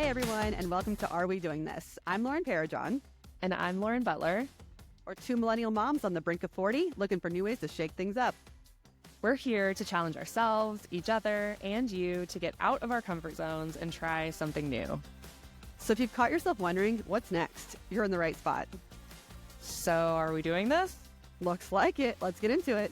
Hey everyone, and welcome to Are We Doing This? I'm Lauren Parajon. And I'm Lauren Butler. We're two millennial moms on the brink of 40, looking for new ways to shake things up. We're here to challenge ourselves, each other, and you to get out of our comfort zones and try something new. So if you've caught yourself wondering, what's next? You're in the right spot. So are we doing this? Looks like it. Let's get into it.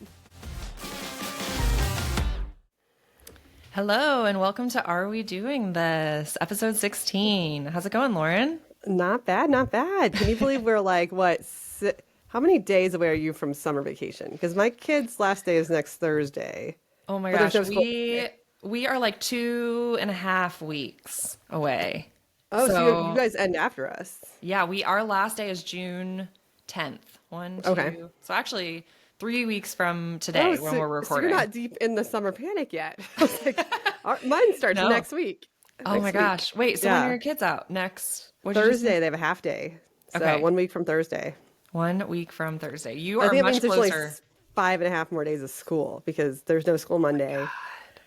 Hello, and welcome to Are We Doing This? Episode 16. How's it going, Lauren? Not bad, not bad. Can you believe we're like, how many days away are you from summer vacation? Because my kid's last day is next Thursday. Oh my But gosh, there's no school. we are like 2.5 weeks away. Oh, so you guys end after us. Yeah, our last day is June 10th. One, two. Okay. So actually 3 weeks from today when we're recording. So you're not deep in the summer panic yet. I was like, mine starts next week. Oh my gosh. Wait, so when are your kids out? Next Thursday, they have a half day. So Okay. 1 week from Thursday. 1 week from Thursday. You I are think it much means there's closer. only 5.5 more days of school because there's no school Monday. God.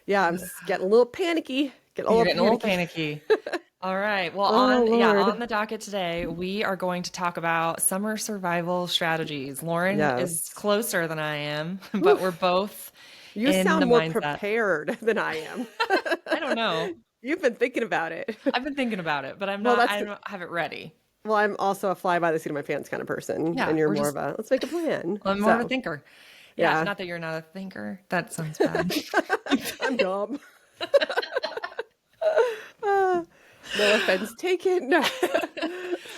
Yeah, I'm getting a little panicky. You're getting a little panicky. All right. Well, on the docket today, we are going to talk about summer survival strategies. Lauren is closer than I am, but we're both You in sound the more mindset. prepared than I am. I don't know. You've been thinking about it. I've been thinking about it, but I don't have it ready. Well, I'm also a fly by the seat of my pants kind of person. Yeah, and you're more of a, let's make a plan. I'm more of a thinker. Yeah, Yeah. not that you're not a thinker. That sounds bad. I'm dumb. No offense taken. No.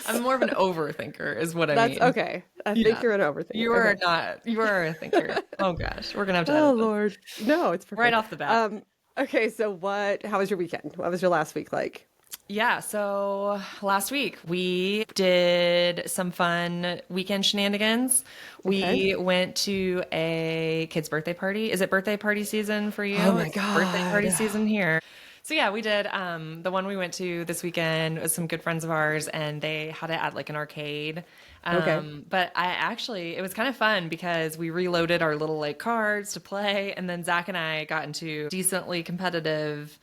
I'm more of an overthinker is what I mean. That's okay. I think you're an overthinker. You are not. You are a thinker. Oh gosh. We're going to have to Oh, edit this. Lord. No, it's perfect. Right off the bat. Okay, so how was your weekend? What was your last week like? Yeah, so last week we did some fun weekend shenanigans. We went to a kid's birthday party. Is it birthday party season for you? Oh my It's God. birthday party season here. So yeah, we did. The one we went to this weekend was some good friends of ours, and they had it at like an arcade. But it was kind of fun because we reloaded our little like cards to play, and then Zach and I got into decently competitive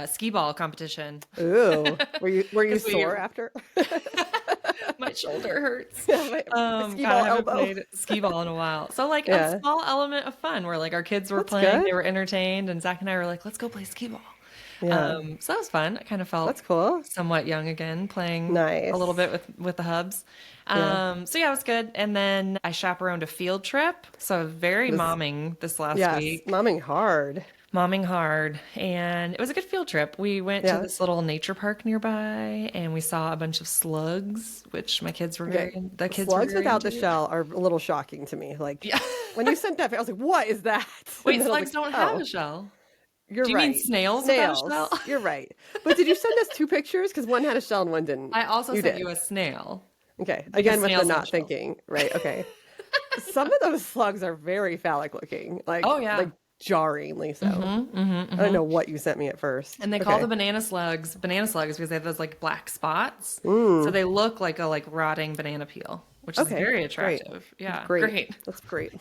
skee ball competition. Ooh. Were you sore after? My shoulder hurts. My skee ball I haven't elbow. played skee ball in a while. So like a small element of fun where like our kids were That's playing, good. they were entertained, and Zach and I were like, let's go play skee ball. Yeah. So that was fun. I kind of felt That's cool. somewhat young again, playing Nice. a little bit with the hubs. So yeah, it was good. And then I chaperoned a field trip. So very momming this last week. Momming hard. Momming hard. And it was a good field trip. We went to this little nature park nearby, and we saw a bunch of slugs, which my kids were Slugs without the shell are a little shocking to me. Like when you sent that, I was like, "What is that?" Wait, And then I was slugs like, don't have a shell. You're Do you right. mean snails without a shell? You're right. But did you send us two pictures? Because one had a shell and one didn't. I also sent did. you a snail. Okay. Again, with the snails not have shells. thinking. Right. Okay. Some of those slugs are very phallic looking. Like, Oh, yeah. like jarringly so. I don't know what you sent me at first. And they call the banana slugs because they have those like black spots. So they look like a rotting banana peel, which is very attractive. Great. Yeah. Great. That's great.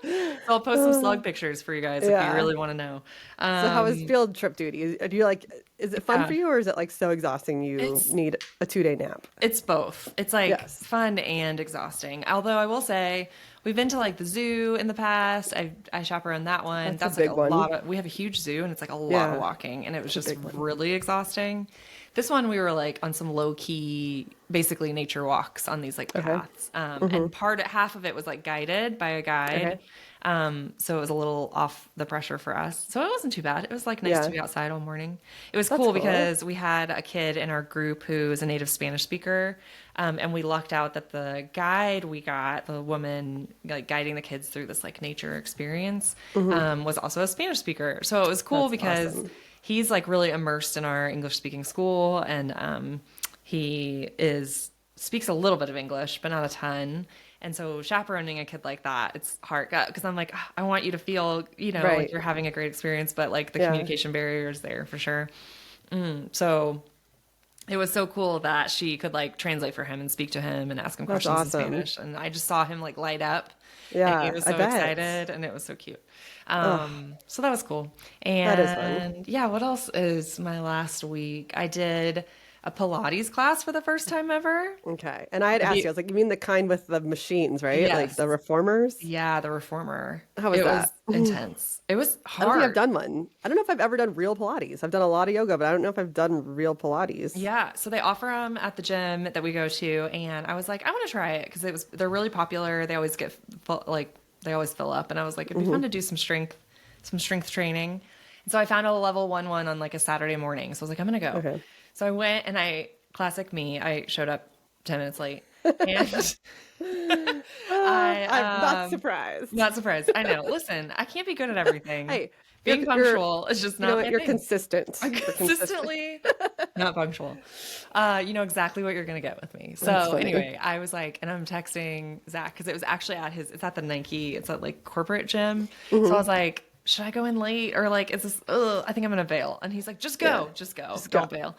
So I'll post some slug pictures for you guys if you really want to know. So how was field trip duty? Do you is it fun for you, or is it like so exhausting you need a 2-day nap? It's both. It's like fun and exhausting. Although I will say we've been to like the zoo in the past. I chaperoned that one. That's a like big a one. lot of, we have a huge zoo, and it's like a lot of walking, and it was just really exhausting. This one we were like on some low key, basically nature walks on these like paths. And half of it was like guided by a guide. So it was a little off the pressure for us. So it wasn't too bad. It was like nice to be outside all morning. It was cool because we had a kid in our group who is a native Spanish speaker. And we lucked out that the guide we got, the woman like guiding the kids through this like nature experience, was also a Spanish speaker. So it was cool because he's like really immersed in our English speaking school, and he speaks a little bit of English, but not a ton. And so chaperoning a kid like that, it's hard because I'm like, I want you to feel, like you're having a great experience, but like the communication barrier is there for sure. So it was so cool that she could like translate for him and speak to him and ask him questions in Spanish. And I just saw him like light up. Yeah, and he was so excited, and it was so cute. So that was cool. And that is fun. yeah, what else is my last week? I did a Pilates class for the first time ever. Okay. And I had asked you, I was like, you mean the kind with the machines, right? Yes. Like the reformers? Yeah, the reformer. How was that? Was intense. It was I don't think I've hard. done one. I don't know if I've ever done real Pilates. I've done a lot of yoga, but I don't know if I've done real Pilates. Yeah, so they offer them at the gym that we go to, and I was like, I want to try it because they're really popular. They always get they always fill up, and I was like, it'd be fun to do some strength training. And so I found a level 1 on like a Saturday morning. So I was like, I'm gonna go. Okay. So I went, and classic me, I showed up 10 minutes late, and I'm not surprised. Not surprised. I know. Listen, I can't be good at everything. Hey, being punctual is just not my you're thing. consistent. I'm You're consistent. consistently not punctual. You know exactly what you're going to get with me. That's So funny. anyway, I was like, and I'm texting Zach because it was actually it's at the Nike, it's at like corporate gym. So I was like, should I go in late or like, is this, I think I'm going to bail. And he's like, just go, Yeah. just go. Just Don't go. bail.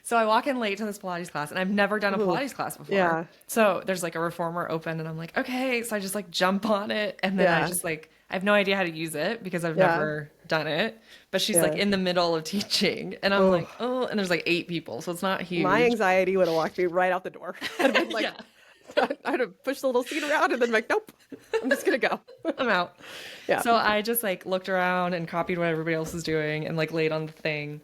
So I walk in late to this Pilates class, and I've never done a Pilates class before. Yeah. So there's like a reformer open, and I'm like, okay. So I just like jump on it, and then Yeah. I just like, I have no idea how to use it because I've Yeah. never done it. But she's like in the middle of teaching, and I'm like, oh, and there's like 8 people, so it's not huge. My anxiety would have walked me right out the door. I'd have been like, Yeah. I'd have pushed the little seat around and then like, nope, I'm just going to go. I'm out. Yeah. So I just like looked around and copied what everybody else was doing and like laid on the thing.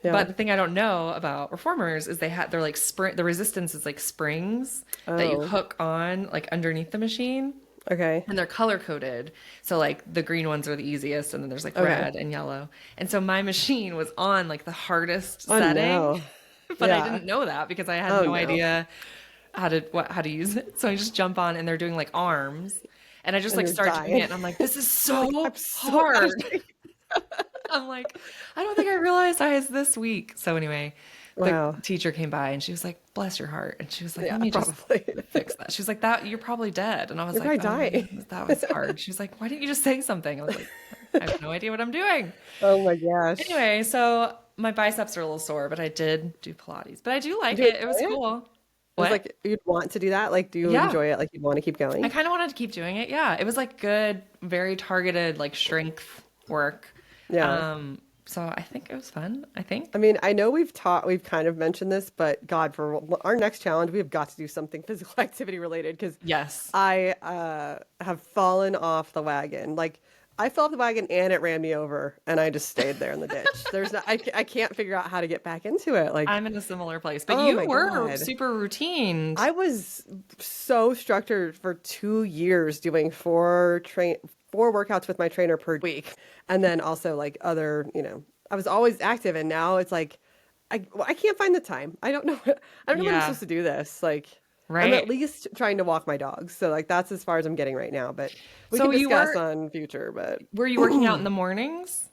Yeah. But the thing I don't know about reformers is they're like the resistance is like springs that you hook on like underneath the machine. Okay. And they're color coded. So like the green ones are the easiest, and then there's like Okay. red and yellow. And so my machine was on like the hardest Oh, setting. no. But Yeah. I didn't know that because I had Oh, no no. idea how to use it. So I just jump on, and they're doing like arms. And I just And like you're start dying. doing it, and I'm like, this is so so hard. I'm like, I don't think I realized I was this weak. So anyway, Wow. the teacher came by, and she was like, bless your heart. And she was like, Yeah, let me just probably. fix that. She was like, that you're probably dead. And I was You're like, probably dying. that was hard. She was like, why didn't you just say something? I was like, I have no idea what I'm doing. Oh my gosh. Anyway, so my biceps are a little sore, but I did do Pilates. But I do like You it. It was enjoy it? cool. It What? was like, you'd want to do that? Like, do you Yeah. enjoy it? Like, you'd want to keep going? I kind of wanted to keep doing it. Yeah. It was like good, very targeted, like strength work. Yeah. So I think it was fun. I think. I mean, I know we've kind of mentioned this, but God, for our next challenge, we have got to do something physical activity related because Yes. I have fallen off the wagon. Like, I fell off the wagon and it ran me over, and I just stayed there in the ditch. I can't figure out how to get back into it. Like, I'm in a similar place, but Oh you my were God. super routine. I was so structured for 2 years doing 4 workouts with my trainer per week. And then also like other, I was always active, and now it's like, I can't find the time. I don't know. I don't know when I'm Yeah. supposed to do this. Like, I'm Right. at least trying to walk my dogs. So like, that's as far as I'm getting right now, but we So can you discuss were- on future, but Were you working out in the mornings?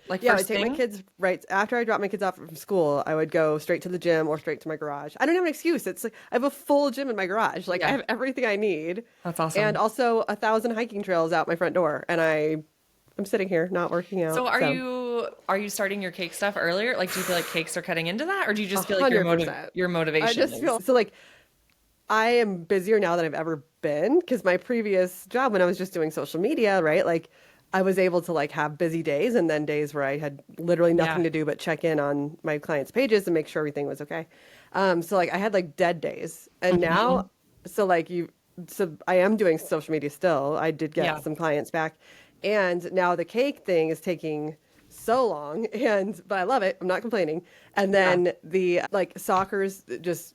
Like yeah, I first take my thing? kids right after I drop my kids off from school. I would go straight to the gym or straight to my garage. I don't have an excuse. It's like I have a full gym in my garage. Like I Yeah. have everything I need. That's awesome. And also 1,000 hiking trails out my front door. And I'm sitting here not working out. So are you starting your cake stuff earlier? Like, do you feel like cakes are cutting into that, or do you just feel like 100%. your motivation? I just feel so like I am busier now than I've ever been, because my previous job, when I was just doing social media, right? Like I was able to like have busy days, and then days where I had literally nothing Yeah. to do but check in on my clients' pages and make sure everything was okay. So like I had like dead days, and now, so I am doing social media still. I did get Yeah. some clients back, and now the cake thing is taking so long, but I love it. I'm not complaining. And then the like soccer's just,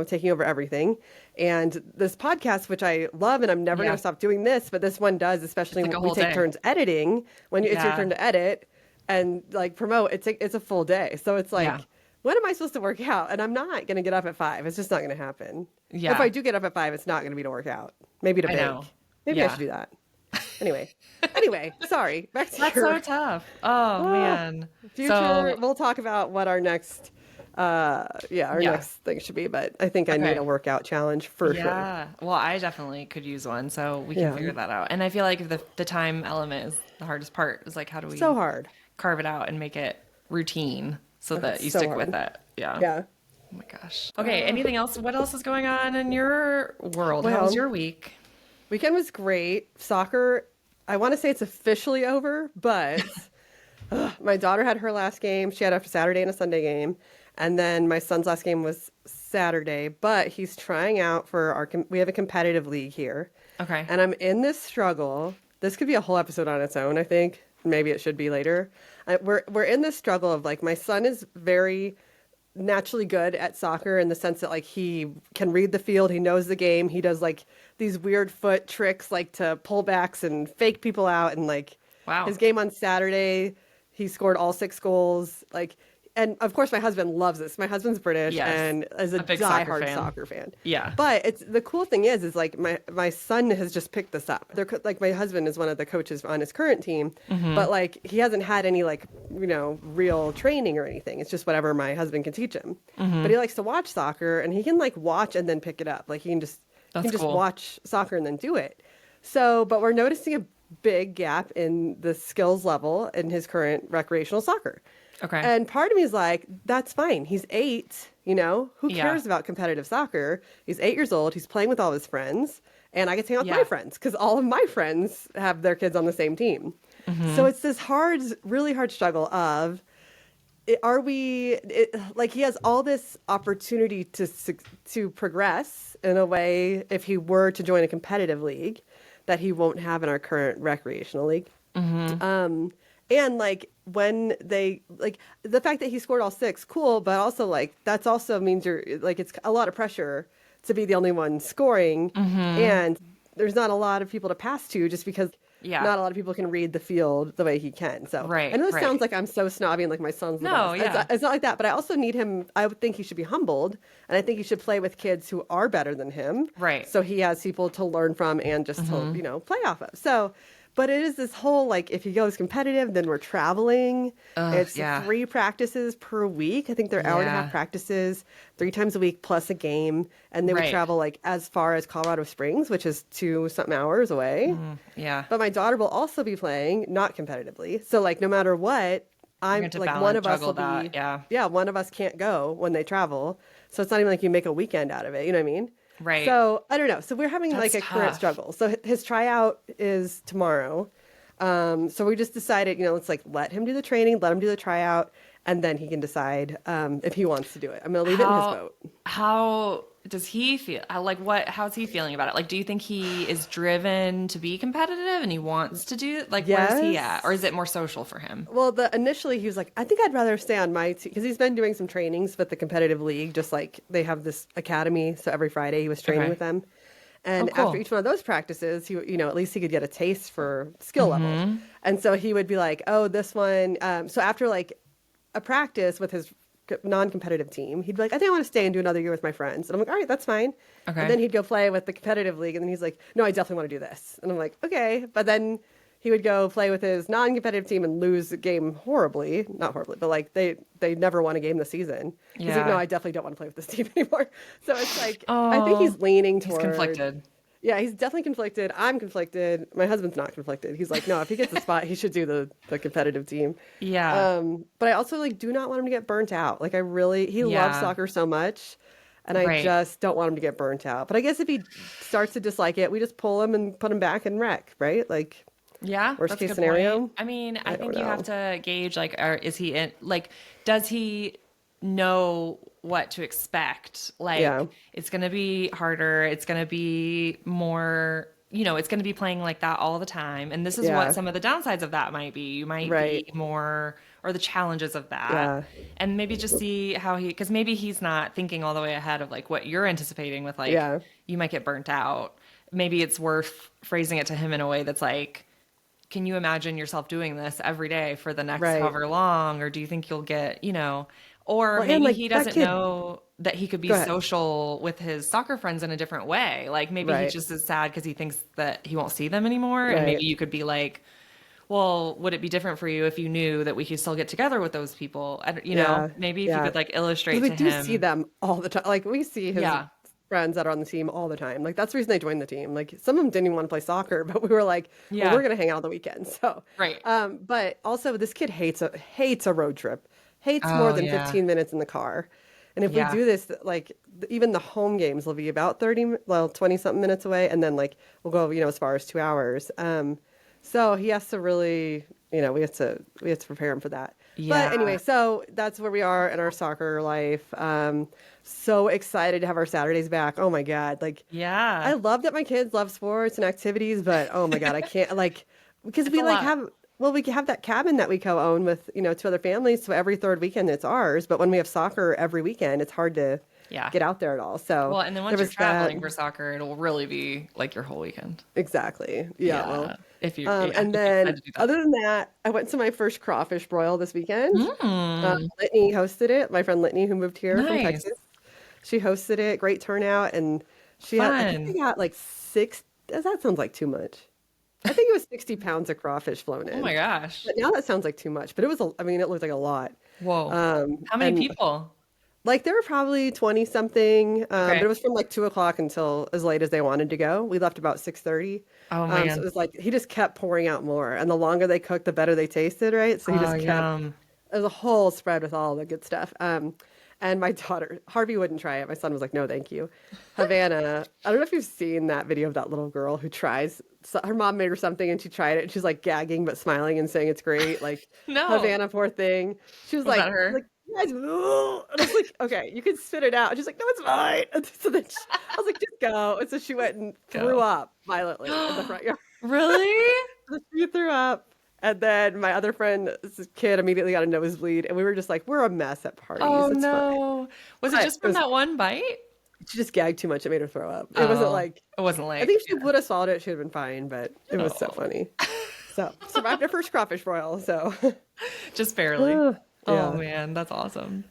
taking over everything. And this podcast, which I love, and I'm never Yeah. going to stop doing this, but this one does, especially It's like a when we whole take day. turns editing, when it's your Yeah. turn to edit and like promote, it's a full day. So it's like, Yeah. when am I supposed to work out? And I'm not going to get up at 5. It's just not going to happen. Yeah. If I do get up at 5, it's not going to be to work out. Maybe to I bake. know. Maybe I Yeah. should do that. Anyway, sorry. Back to That's your so tough. Oh man. future. So We'll talk about what our next, next thing should be. But I think I need Okay. a workout challenge for sure. yeah. Well, I definitely could use one, so we can Yeah. figure that out. And I feel like the time element is the hardest part. Is like, how do we So hard. carve it out and make it routine so that it's you so stick hard. with it? Yeah. Yeah. Oh my gosh. Okay. Anything else? What else is going on in your world? How Well, was your week? Weekend was great. Soccer, I want to say it's officially over, but my daughter had her last game. She had a Saturday and a Sunday game. And then my son's last game was Saturday, but he's trying out for we have a competitive league here. Okay. And I'm in this struggle. This could be a whole episode on its own, I think. Maybe it should be later. We're in this struggle of like, my son is very naturally good at soccer in the sense that like he can read the field, he knows the game, he does like these weird foot tricks like to pullbacks and fake people out, and like wow. His game on Saturday, he scored all 6 goals. Like, and of course my husband loves this. My husband's British and is a big diehard soccer fan. Yeah. But it's the cool thing is like my son has just picked this up. Like my husband is one of the coaches on his current team, but like he hasn't had any like, you know, real training or anything. It's just whatever my husband can teach him. But he likes to watch soccer, and he can like watch and then pick it up. Like he can just cool. watch soccer and then do it. So, but we're noticing a big gap in the skills level in his current recreational soccer. Okay. And part of me is like, that's fine. He's 8, you know, who cares about competitive soccer? He's 8 years old. He's playing with all his friends, and I get to hang out with my friends because all of my friends have their kids on the same team. So it's this really hard struggle of, like he has all this opportunity to progress in a way if he were to join a competitive league that he won't have in our current recreational league. And like when they like the fact that he scored all 6, cool, but also like that's also means you're like it's a lot of pressure to be the only one scoring, and there's not a lot of people to pass to just because not a lot of people can read the field the way he can. So I know this sounds like I'm so snobby and like my son's the best. It's not like that, but I also need him. I would think he should be humbled, and I think he should play with kids who are better than him. Right. So he has people to learn from and just to, you know, play off of. So. But it is this whole, like, if he goes competitive, then we're traveling. It's 3 practices per week. I think they're hour and a half practices, 3 times a week plus a game. And they would travel, like, as far as Colorado Springs, which is 2-something hours away. But my daughter will also be playing, not competitively. So, like, no matter what, I'm, like, one of us will be... one of us can't go when they travel. So it's not even like you make a weekend out of it. You know what I mean? Right. So I don't know. So we're having like a current struggle. So his tryout is tomorrow. So we just decided, you know, let's like let him do the training, let him do the tryout, and then he can decide if he wants to do it. I'm going to leave it in his boat. How does he feel? How's he feeling about it? Like, do you think he is driven to be competitive and he wants to do it? Like, where's he at? Or is it more social for him? Well, initially he was like, I think I'd rather stay on my team because he's been doing some trainings with the competitive league, just like they have this academy. So every Friday he was training with them. And after each one of those practices, he, you know, at least he could get a taste for skill level. And so he would be like, oh, this one. So after like a practice with his non-competitive team, he'd be like, I think I want to stay and do another year with my friends. And I'm like, all right, that's fine. Okay. And then he'd go play with the competitive league, and then he's like, no, I definitely want to do this. And I'm like, okay. But then he would go play with his non-competitive team and lose the game horribly. Not horribly, but like they never won a game this season. He's like, no, I definitely don't want to play with this team anymore. So it's like, I think he's leaning toward... He's conflicted. Yeah, he's definitely conflicted. I'm conflicted. My husband's not conflicted. He's like, no, if he gets the spot, he should do the competitive team. Yeah. But I also like do not want him to get burnt out. Like he loves soccer so much, and I just don't want him to get burnt out. But I guess if he starts to dislike it, we just pull him and put him back in rec, right? Like, worst case scenario. Point. I mean, I think you have to gauge like, is he in? Like, does he know what to expect? Like, it's going to be harder. It's going to be more, you know, it's going to be playing like that all the time. And this is what some of the downsides of that might be. You might be more, or the challenges of that. And maybe just see how because maybe he's not thinking all the way ahead of like what you're anticipating with like, you might get burnt out. Maybe it's worth phrasing it to him in a way that's like, can you imagine yourself doing this every day for the next however long? Or do you think you'll get, you know, or maybe like, he doesn't know that he could be social with his soccer friends in a different way. Like maybe he just is sad because he thinks that he won't see them anymore. And maybe you could be like, well, would it be different for you if you knew that we could still get together with those people? You know, maybe if you could like illustrate to him. We do see them all the time. Like we see his friends that are on the team all the time. Like that's the reason they joined the team. Like some of them didn't even want to play soccer, but we were like, well, we're going to hang out on the weekends. So, but also this kid hates a road trip. Hates more than 15 minutes in the car. And if we do this, like even the home games will be about 20 something minutes away. And then like, we'll go, you know, as far as 2 hours. So he has to really, you know, we have to prepare him for that. Yeah. But anyway, so that's where we are in our soccer life. So excited to have our Saturdays back. Oh my God. Like, I Yeah. love that my kids love sports and activities, but oh my God, I can't like, because It's we a like lot. have, well, we have that cabin that we co-own with, two other families. So every third weekend it's ours. But when we have soccer every weekend, it's hard to Yeah. get out there at all. So Well, and then there once you're was that. traveling for soccer, it'll really be like your whole weekend. Exactly. Yeah. Yeah. Well, If and you decide then to do that. other than that, I went to my first crawfish broil this weekend. Mm, Litney hosted it. My friend Litney, who moved here from nice. Texas, she hosted it. Great turnout, and I think they Fun. got like six. That sounds like too much. I think it was 60 pounds of crawfish flown Oh in. my gosh. But now that sounds like too much. But it was, I mean, it looked like a lot. Whoa. How many And people? like there were probably 20 something, but Okay. it was from like 2 o'clock until as late as they wanted to go. We left about 6:30. Oh So it man. was like he just kept pouring out more, and the longer they cooked, the better they tasted, right? So he Oh, just kept. yum. There's a whole spread with all the good stuff. And my daughter, Harvey wouldn't try it. My son was like, no, thank you. Havana, I don't know if you've seen that video of that little girl who tries. So her mom made her something and she tried it and she's like gagging but smiling and saying it's great. Like No. Havana, poor thing. She was Was that her? like, you guys, ugh." And I was like, okay, you can spit it out. And she's like, no, it's fine. And so then I was like, just go. And so she went and threw Go. up violently in the front yard. Really? So she threw up. And then my other friend, this kid, immediately got a nosebleed, and we were just like, "We're a mess at parties. Oh It's fine." no. Was it But just from that one bite? she just gagged too much; it made her throw up. It wasn't Oh, like it wasn't I like, think if she would have swallowed it, she'd have been fine. But it was so oh, funny. So survived our first crawfish broil. So just barely. Oh yeah. man, that's awesome.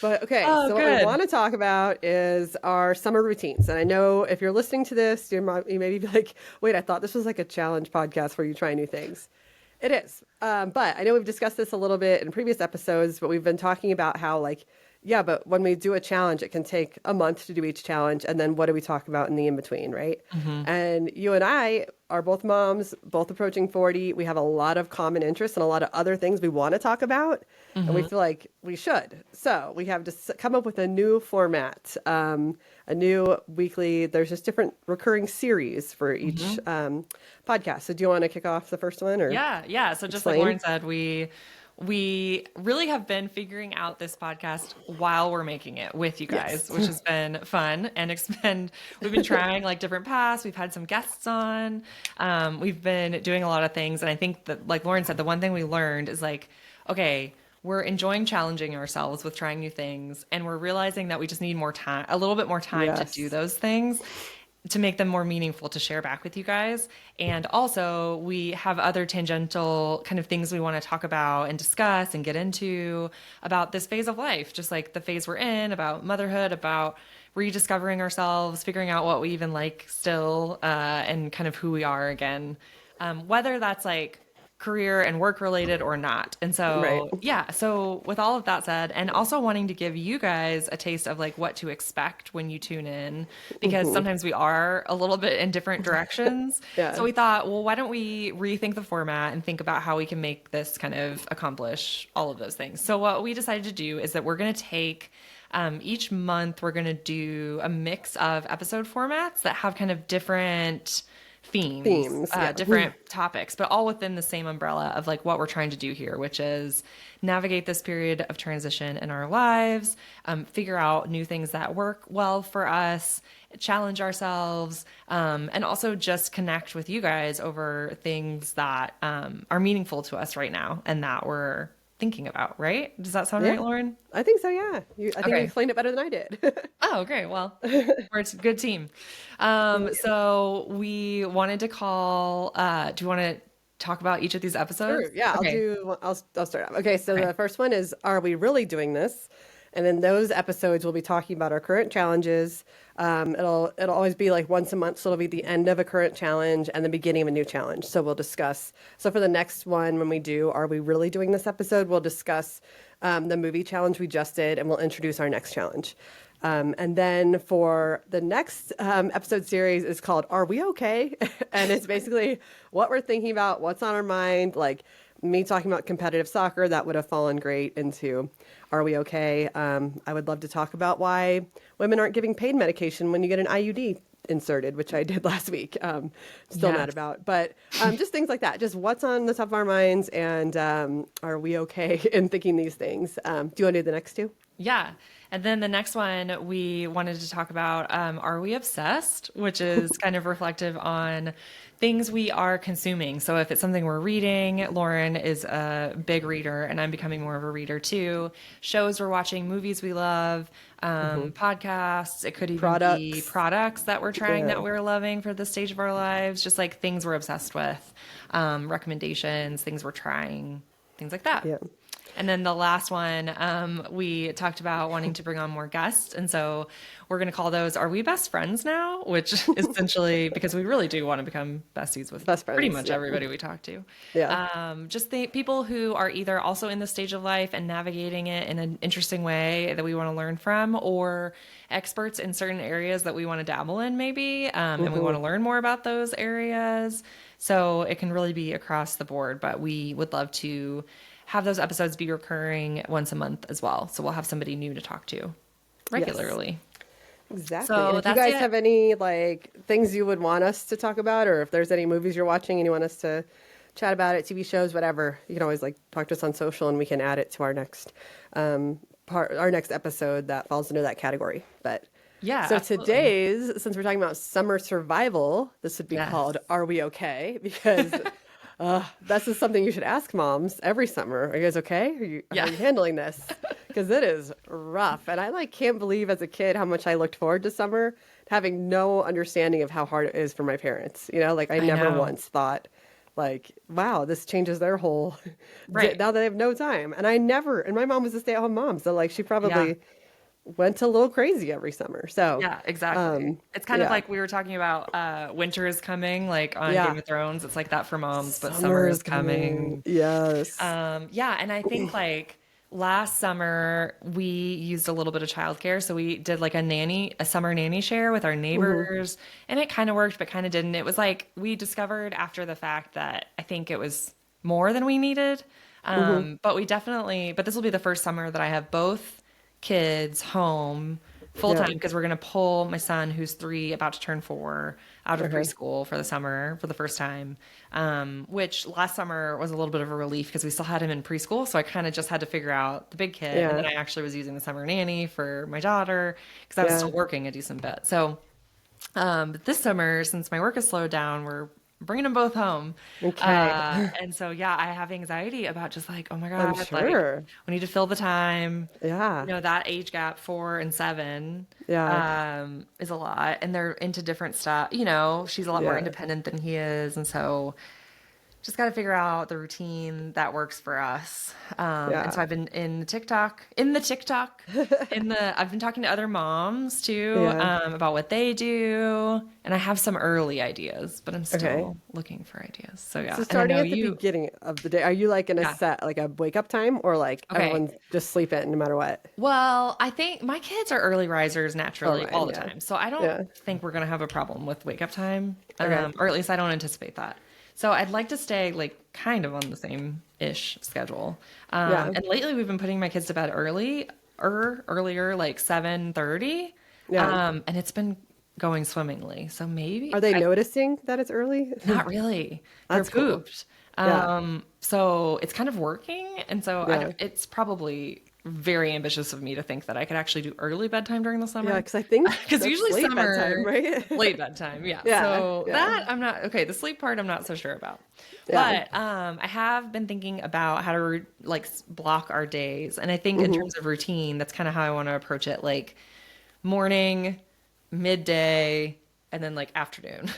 But okay, Oh, so what we good. want to talk about is our summer routines. And I know if you're listening to this, you may be like, "Wait, I thought this was like a challenge podcast where you try new things." It is. But I know we've discussed this a little bit in previous episodes, but we've been talking about how, like, yeah, but when we do a challenge, it can take a month to do each challenge. And then what do we talk about in the in between, right? And you and I are both moms, both approaching 40. We have a lot of common interests and a lot of other things we want to talk about. And we feel like we should. So we have to come up with a new format, a new weekly, there's just different recurring series for each podcast. So do you want to kick off the first one or Yeah. So just like explain? Lauren said, we really have been figuring out this podcast while we're making it with you guys, Yes. which has been fun. And we've been trying like different paths. We've had some guests on. We've been doing a lot of things. And I think that, like Lauren said, the one thing we learned is like, okay, we're enjoying challenging ourselves with trying new things. And we're realizing that we just need more time, a little bit more time to Yes. do those things, to make them more meaningful to share back with you guys. And also we have other tangential kind of things we want to talk about and discuss and get into about this phase of life, just like the phase we're in, about motherhood, about rediscovering ourselves, figuring out what we even like still, and kind of who we are again, whether that's like career and work related or not. And Right. so, yeah. So with all of that said, and also wanting to give you guys a taste of like what to expect when you tune in, because sometimes we are a little bit in different directions. Yeah. So we thought, well, why don't we rethink the format and think about how we can make this kind of accomplish all of those things? So what we decided to do is that we're going to take each month, we're going to do a mix of episode formats that have kind of different themes, Yeah. different topics, but all within the same umbrella of like what we're trying to do here, which is navigate this period of transition in our lives, figure out new things that work well for us, challenge ourselves, and also just connect with you guys over things that are meaningful to us right now and that we're thinking about, right? Does that sound Yeah. right, Lauren? I think so, yeah. I think you Okay. explained it better than I did. Oh, great. Well, we're a good team. So we wanted to call, do you want to talk about each of these episodes? Sure. Yeah, Okay. I'll start off. Okay, so Okay. the first one is, are we really doing this? And then those episodes we'll be talking about our current challenges. It'll always be like once a month, so it'll be the end of a current challenge and the beginning of a new challenge. So we'll discuss. So for the next one, when we do, are we really doing this episode? We'll discuss the movie challenge we just did, and we'll introduce our next challenge. And then for the next episode series is called Are We Okay? And it's basically what we're thinking about, what's on our mind, like me talking about competitive soccer, that would have fallen great into Are We Okay? I would love to talk about why women aren't giving pain medication when you get an IUD inserted, which I did last week. Still mad Yes. about, but just things like that. Just what's on the top of our minds, and are we okay in thinking these things? Do you want to do the next two? Yeah. And then the next one we wanted to talk about, are we obsessed? Which is kind of reflective on things we are consuming. So if it's something we're reading, Lauren is a big reader and I'm becoming more of a reader too. Shows we're watching, movies we love, podcasts. It could even be products that we're trying that we're loving for this stage of our lives. Just like things we're obsessed with, recommendations, things we're trying, things like that. Yeah. And then the last one, we talked about wanting to bring on more guests. And so we're going to call those, Are We Best Friends Now? Which essentially, because we really do want to become besties with pretty much everybody we talk to. Yeah. Just the people who are either also in this stage of life and navigating it in an interesting way that we want to learn from, or experts in certain areas that we want to dabble in maybe, and we want to learn more about those areas. So it can really be across the board, but we would love to have those episodes be recurring once a month as well. So we'll have somebody new to talk to regularly. Yes. Exactly. So and if you guys have any like things you would want us to talk about, or if there's any movies you're watching and you want us to chat about it, TV shows, whatever, you can always like talk to us on social and we can add it to our next our next episode that falls into that category. But yeah. So absolutely. today's, since we're talking about summer survival, this would be called Are We Okay? Because this is something you should ask moms every summer. Are you guys okay? Are you handling this? Because it is rough. And I like can't believe as a kid how much I looked forward to summer, having no understanding of how hard it is for my parents. You know, like I never once thought like, wow, this changes their whole right now that they have no time. And my mom was a stay-at-home mom. So like she probably went a little crazy every summer. So yeah, exactly. It's kind of like we were talking about winter is coming, like on Game of Thrones. It's like that for moms, but summer is coming. Yes. And I think like last summer we used a little bit of childcare. So we did like a summer nanny share with our neighbors, and it kind of worked, but kind of didn't. It was like we discovered after the fact that I think it was more than we needed. But this will be the first summer that I have both kids home full time, because we're going to pull my son, who's 3, about to turn 4, out of preschool for the summer for the first time, which last summer was a little bit of a relief because we still had him in preschool. So I kind of just had to figure out the big kid. And then I actually was using the summer nanny for my daughter because I was still working a decent bit. So this summer, since my work has slowed down, we're bringing them both home. Okay. And so, I have anxiety about just like, oh my God, I'm sure. like, we need to fill the time. Yeah. You know, that age gap, 4 and 7, is a lot. And they're into different stuff. You know, she's a lot more independent than he is. And so just got to figure out the routine that works for us. And so I've been in the TikTok, I've been talking to other moms too, about what they do. And I have some early ideas, but I'm still looking for ideas. So So starting at the beginning of the day, are you like in a set, like a wake up time, or like everyone's just sleep in no matter what? Well, I think my kids are early risers naturally all the time. So I don't think we're going to have a problem with wake up time, or at least I don't anticipate that. So I'd like to stay like kind of on the same-ish schedule. And lately we've been putting my kids to bed earlier, like 7:30. And it's been going swimmingly. So maybe. Are they noticing that it's early? Not really. They're pooped. So it's kind of working. And so it's probably very ambitious of me to think that I could actually do early bedtime during the summer. Yeah, because I think usually summer, bedtime, right? late bedtime. That I'm not, okay. The sleep part, I'm not so sure about, but I have been thinking about how to block our days. And I think in terms of routine, that's kind of how I want to approach it. Like morning, midday, and then like afternoon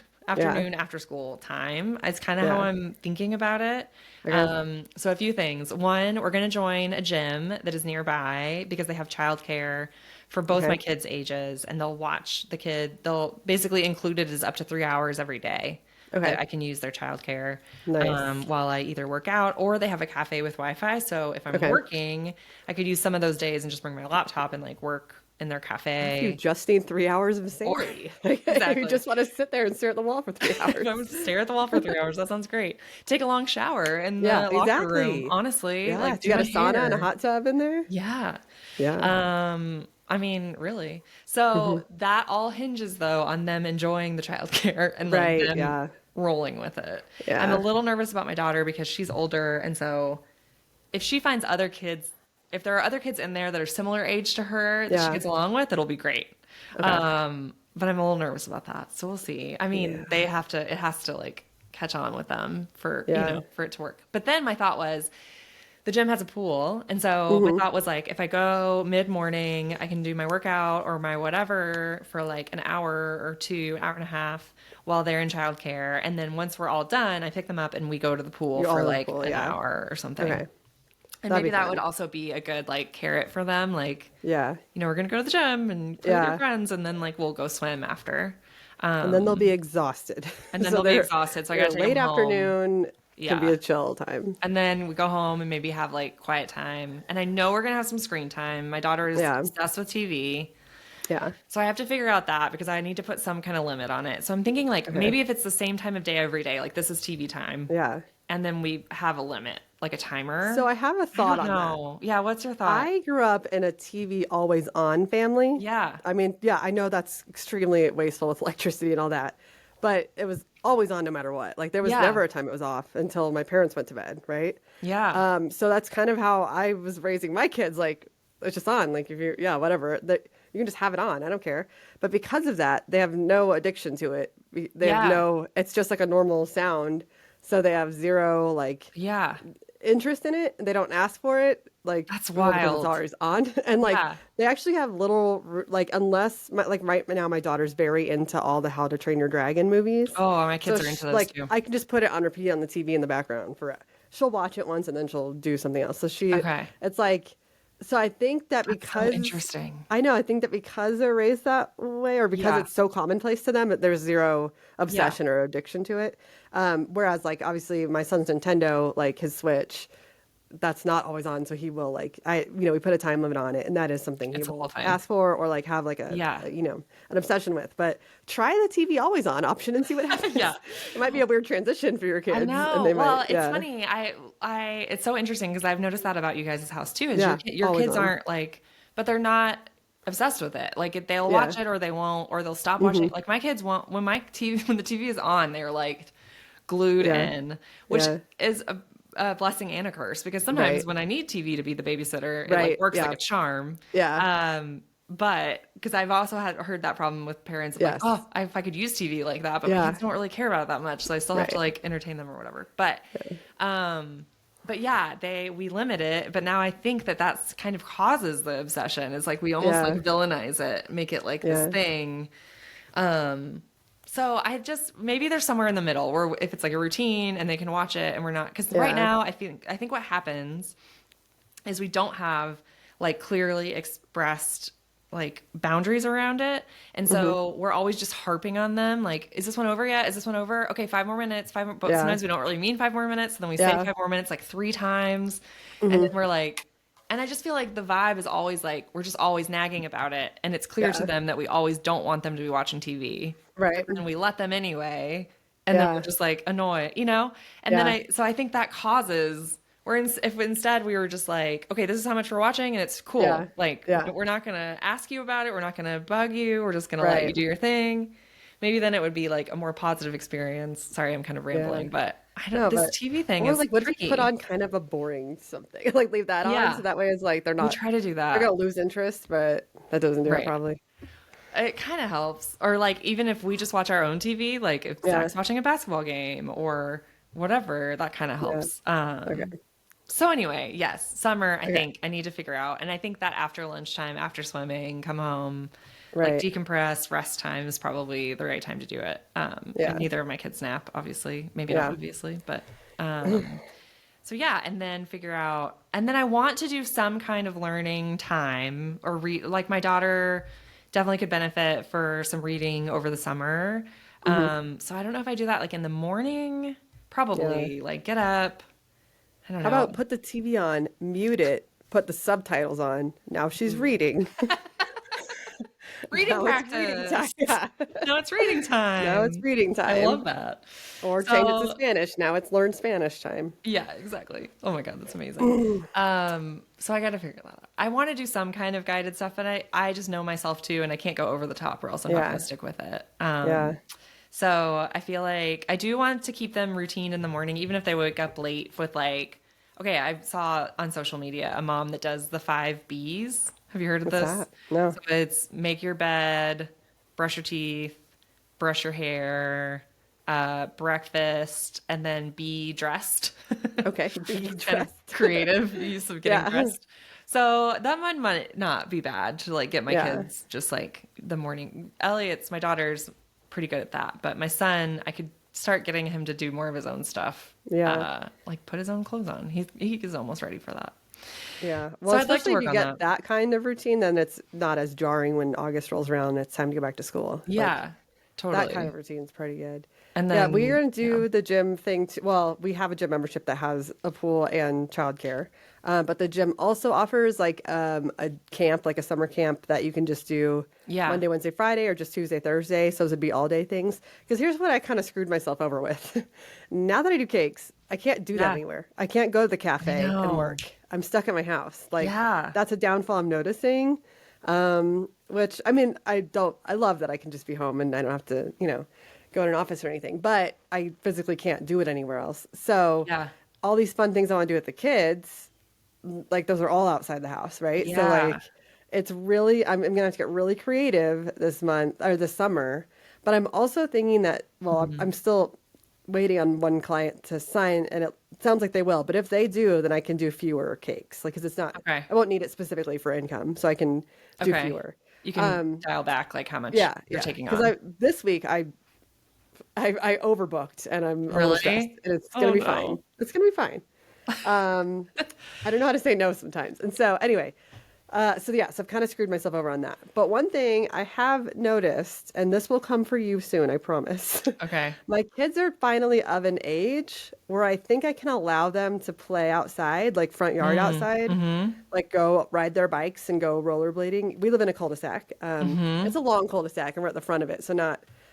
after school time. It's kind of how I'm thinking about it. So a few things. One, we're going to join a gym that is nearby because they have childcare for both my kids' ages, and they'll watch the kid. They'll basically include it as up to 3 hours every day. That I can use their childcare while I either work out, or they have a cafe with Wi-Fi. So if I'm working, I could use some of those days and just bring my laptop and like work in their cafe. You just need 3 hours of sanity. Exactly. You just want to sit there and stare at the wall for 3 hours. I would stare at the wall for 3 hours. That sounds great. Take a long shower in the locker room. Honestly, you got a sauna and a hot tub in there. Yeah. I mean, really. So that all hinges though on them enjoying the childcare and like Right. them Yeah. rolling with it. I'm a Yeah. little nervous about my daughter because she's older, and so if she finds other kids, if there are other kids in there that are similar age to her that she Yeah. gets along with, it'll be great. Okay. But I'm a little nervous about that. So we'll see. I mean, Yeah. it has to like catch on with them for, Yeah. for it to work. But then my thought was the gym has a pool. And so my Hmm. thought was like, if I go mid morning, I can do my workout or my whatever for like an hour or two, an hour and a half while they're in childcare. And then once we're all done, I pick them up and we go to the pool You're all for in the like pool. an Yeah. hour or something. Okay. And That'd maybe be that would fun. also be a good like carrot for them. Like, Yeah. we're gonna go to the gym and play with your Yeah. friends, and then like we'll go swim after. And then they'll be exhausted. And then So they'll be they're, exhausted, so I their gotta take them late home. afternoon can be Yeah. a chill time. And then we go home and maybe have like quiet time. And I know we're gonna have some screen time. My daughter is Yeah. obsessed with TV. Yeah. So I have to figure out that because I need to put some kind of limit on it. So I'm thinking like Okay. maybe if it's the same time of day every day, like this is TV time, Yeah. and then we have a limit, like a timer. So I have a thought I on don't that. know. Yeah, what's your thought? I grew up in a TV always on family. Yeah. I mean, yeah, I know that's extremely wasteful with electricity and all that, but it was always on no matter what. Like there was Yeah. never a time it was off until my parents went to bed, right? Yeah. So that's kind of how I was raising my kids. Like it's just on. Like if you're, yeah, whatever. You can just have it on. I don't care. But because of that, they have no addiction to it. They have Yeah. no. It's just like a normal sound. So they have zero like Yeah. interest in it. They don't ask for it. Like That's well, because it's wild. always on. And like Yeah. they actually have little like unless like right now my daughter's very into all the How to Train Your Dragon movies. Oh, my kids So are into those like too. I can just put it on repeat on the TV in the background for she'll watch it once and then she'll do something else. So Okay. it's like so I think that So because interesting. I know I think that because they're raised that way or because Yeah. it's so commonplace to them that there's zero obsession or addiction to it. Whereas like obviously my son's Nintendo, like his Switch, that's not always on, so he will like we put a time limit on it, and that is something he It's a whole will thing. ask for or like have like Yeah. an obsession with. But try the TV always on option and see what happens. Yeah. It might be a weird transition for your kids. I know. And they Well, might, it's yeah. funny. It's so interesting because I've noticed that about you guys' house too. Is Yeah, your always kids on. aren't like, but they're not obsessed with it. Like they'll Yeah. watch it or they won't, or they'll stop watching it. Like my kids won't when when the TV is on, they're like glued Yeah. in, which Yeah. is a blessing and a curse because sometimes Right. when I need TV to be the babysitter, it Right, like works yeah. like a charm. Yeah. But because I've also heard that problem with parents, of Yes. like, if I could use TV like that, but my Yeah. kids don't really care about it that much, so I still have to Right. like entertain them or whatever. But yeah, we limit it. But now I think that's kind of causes the obsession. It's like we almost Yeah. like villainize it, make it like Yeah. this thing. So I just maybe there's somewhere in the middle where if it's like a routine and they can watch it and we're not because right Yeah. now I think what happens is we don't have like clearly expressed like boundaries around it. And so we're always just harping on them. Like, is this one over yet? Is this one over? Okay, 5 more minutes, 5 more. But Yeah. sometimes we don't really mean 5 more minutes. So then we say Yeah. 5 more minutes like 3 times. And then we're like, and I just feel like the vibe is always like, we're just always nagging about it. And it's clear to Yeah. them that we always don't want them to be watching TV. Right. And we let them anyway. And then Yeah. we're just like annoyed, And then Yeah. I think that causes if instead we were just like, okay, this is how much we're watching and it's cool. Yeah. Like, Yeah. we're not going to ask you about it. We're not going to bug you. We're just going to let you Right. do your thing. Maybe then it would be like a more positive experience. Sorry, I'm kind of rambling, Yeah. but I don't No, this but- TV thing Or is like what if tricky. you put on kind of a boring something? Like leave that Yeah. on so that way it's like they're We not try to do they're that. gonna lose interest, but that doesn't do Right. it probably. It kind of helps. Or like even if we just watch our own TV, like if Yeah. Zach's watching a basketball game or whatever, that kind of helps. Okay. So anyway, yes, summer, I Okay. think I need to figure out. And I think that after lunchtime, after swimming, come home, like Right. decompress, rest time is probably the right time to do it. Yeah. And neither of my kids nap, obviously. Maybe Yeah. not obviously, but so yeah, and then figure out, and then I want to do some kind of learning time or like my daughter definitely could benefit for some reading over the summer. So I don't know if I do that like in the morning, probably like get up. I don't How know. about put the TV on, mute it, put the subtitles on. Now she's reading. Reading Now it's reading time. practice. Yeah. No, it's reading Now it's time. reading I love time. that. Or change it to So, Spanish. Now it's learn Spanish time. yeah, exactly. Oh my God, that's amazing. So I got to figure that out. I want to do some kind of guided stuff, but I just know myself too, and I can't go over the top or else I'm not Yeah. going to stick with it. Yeah. So I feel like I do want to keep them routine in the morning, even if they wake up late with like, okay, I saw on social media a mom that does the 5 Bs. Have you heard of What's this? that? No. So it's make your bed, brush your teeth, brush your hair, breakfast, and then be dressed. Okay. Be Kind of dressed. creative use of getting Yeah. dressed. So that one might not be bad to like get my Yeah. kids just like the morning. Elliot's, my daughter's pretty good at that, but my son, I could start getting him to do more of his own stuff. Yeah. Like put his own clothes on. He is almost ready for that. Yeah. So Well, I'd like to especially if work you on get that. that kind of routine, then it's not as jarring when August rolls around and it's time to go back to school. Like, Yeah, totally. that kind of routine is pretty good. And Yeah, then, we're going to yeah. do the gym thing too. Well, we have a gym membership that has a pool and childcare. But the gym also offers like a camp, like a summer camp that you can just do Yeah. Monday, Wednesday, Friday, or just Tuesday, Thursday. So those would be all day things. Because here's what I kind of screwed myself over with. Now that I do cakes, I can't do that Yeah. anywhere. I can't go to the cafe and know. work. I'm stuck at my house. Like, Yeah. that's a downfall I'm noticing. Which I mean, I love that I can just be home and I don't have to, go in an office or anything, but I physically can't do it anywhere else. So Yeah. all these fun things I want to do with the kids, like those are all outside the house, right? So Yeah. like it's really, I'm gonna have to get really creative this month or this summer, but I'm also thinking that, well, Mm-hmm. I'm still waiting on one client to sign and it sounds like they will, but if they do, then I can do fewer cakes. Like, cause it's not, Okay. I won't need it specifically for income. So I can do Okay. fewer. You can dial back like how much Yeah. you're Yeah. taking Cause on. this week I overbooked and I'm a little stressed Really? and it's Oh gonna be no. fine. It's gonna be fine. I don't know how to say no sometimes. And so anyway, so I've kind of screwed myself over on that. But one thing I have noticed, and this will come for you soon, I promise. Okay. My kids are finally of an age where I think I can allow them to play outside, like front yard outside, like go ride their bikes and go rollerblading. We live in a cul-de-sac. It's a long cul-de-sac and we're at the front of it. So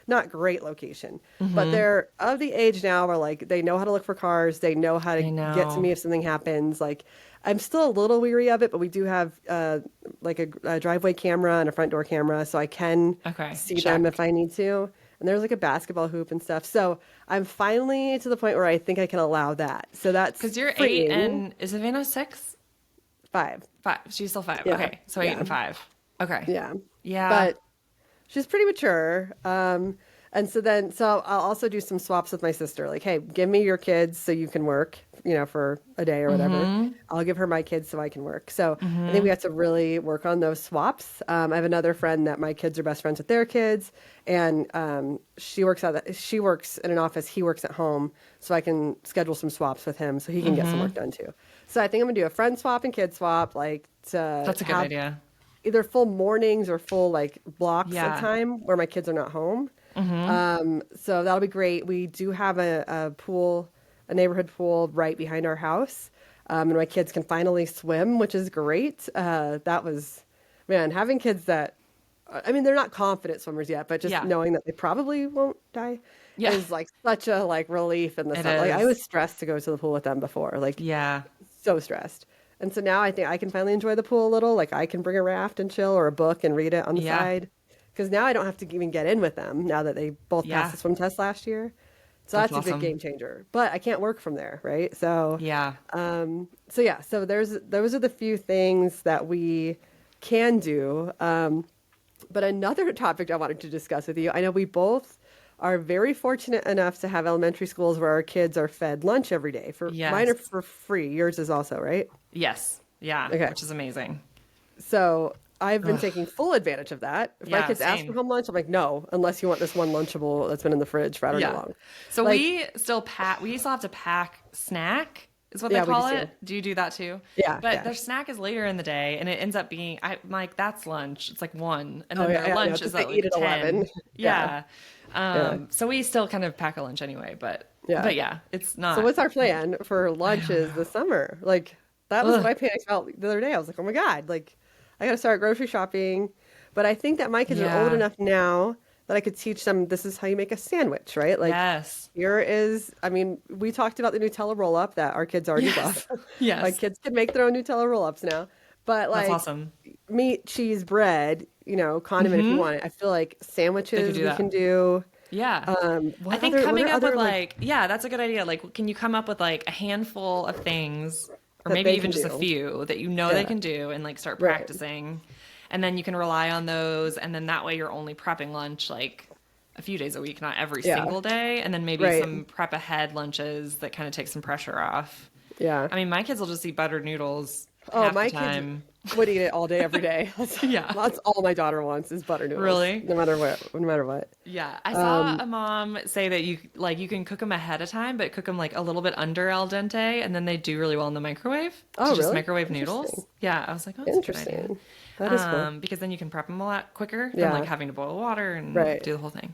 not great location, but they're of the age now where like they know how to look for cars. They know how to get to know. me if something happens. Like I'm still a little weary of it, but we do have like a driveway camera and a front door camera, so I can Okay, see them check. if I need to. And there's like a basketball hoop and stuff. So I'm finally to the point where I think I can allow that. So that's Because you're 8 freeing. and is Savannah 6? 5. 5. She's still 5. Yeah. Okay. So 8 Yeah. and 5. Okay. Yeah. Yeah. But she's pretty mature. And so I'll also do some swaps with my sister. Like, hey, give me your kids so you can work, for a day or whatever. I'll give her my kids so I can work. So I think we have to really work on those swaps. I have another friend that my kids are best friends with their kids, and she works in an office. He works at home, so I can schedule some swaps with him so he can get some work done too. So I think I'm gonna do a friend swap and kid swap, like That's a good idea. either full mornings or full like blocks Yeah. of time where my kids are not home. So that'll be great. We do have a pool, a neighborhood pool right behind our house. And my kids can finally swim, which is great. Having kids that, I mean, they're not confident swimmers yet, but just Yeah. knowing that they probably won't die Yeah. is like such a like relief in the It sun. Like I is. was stressed to go to the pool with them before, like Yeah. so stressed. And so now I think I can finally enjoy the pool a little. Like I can bring a raft and chill or a book and read it on the Yeah. side. Because now I don't have to even get in with them now that they both Yeah. passed the swim test last year. So That's that's a awesome. big game changer. But I can't work from there, right? So Yeah. so those are the few things that we can do. But another topic I wanted to discuss with you, I know we both are very fortunate enough to have elementary schools where our kids are fed lunch every day. Mine are Yes. for free. Yours is also, right? Yes. Yeah. Okay. Which is amazing. So I've been taking full advantage of that. If my Yeah, kids ask same. for home lunch, I'm like, no, unless you want this one Lunchable that's been in the fridge for I don't know how long. So Like- we still have to pack snack is what Yeah, they we call do it. too. Do you do that too? Yeah, But yeah. their snack is later in the day and it ends up being, I'm like, that's lunch. It's like 1. And Oh, then yeah, their yeah, lunch yeah, 'cause is they at like eat at 10. 11. Yeah. Yeah. So we still kind of pack a lunch anyway, but Yeah. it's not. So what's our plan for lunches this summer? Like that was what I panicked about the other day. I was like, oh my God, like I got to start grocery shopping. But I think that my kids are old enough now that I could teach them this is how you make a sandwich, right? Like Yes. here is, I mean, we talked about the Nutella roll up that our kids already love. Yes. My kids can make their own Nutella roll ups now. But That's like awesome. meat, cheese, bread, you know, condiment if you want it. I feel like sandwiches we can do. Yeah. What I think other, coming what are up with other, like, yeah, that's a good idea. Like, can you come up with like a handful of things or that maybe they even can just a do? few that you know they can do and like start Right. practicing. And then you can rely on those. And then that way you're only prepping lunch like a few days a week, not every single day. And then maybe Right. some prep ahead lunches that kind of take some pressure off. Yeah. I mean, my kids will just eat buttered noodles Oh, half my the time. kids would eat it all day, every day. Yeah. That's all my daughter wants is butter noodles. Really? No matter what. No matter what. Yeah, I saw a mom say that you can cook them ahead of time, but cook them like a little bit under al dente, and then they do really well in the microwave. Oh, Just really? microwave Interesting. noodles. Yeah, I was like, oh, that's a good idea. Interesting. That is cool. Because then you can prep them a lot quicker than Yeah. like having to boil water and Right. do the whole thing.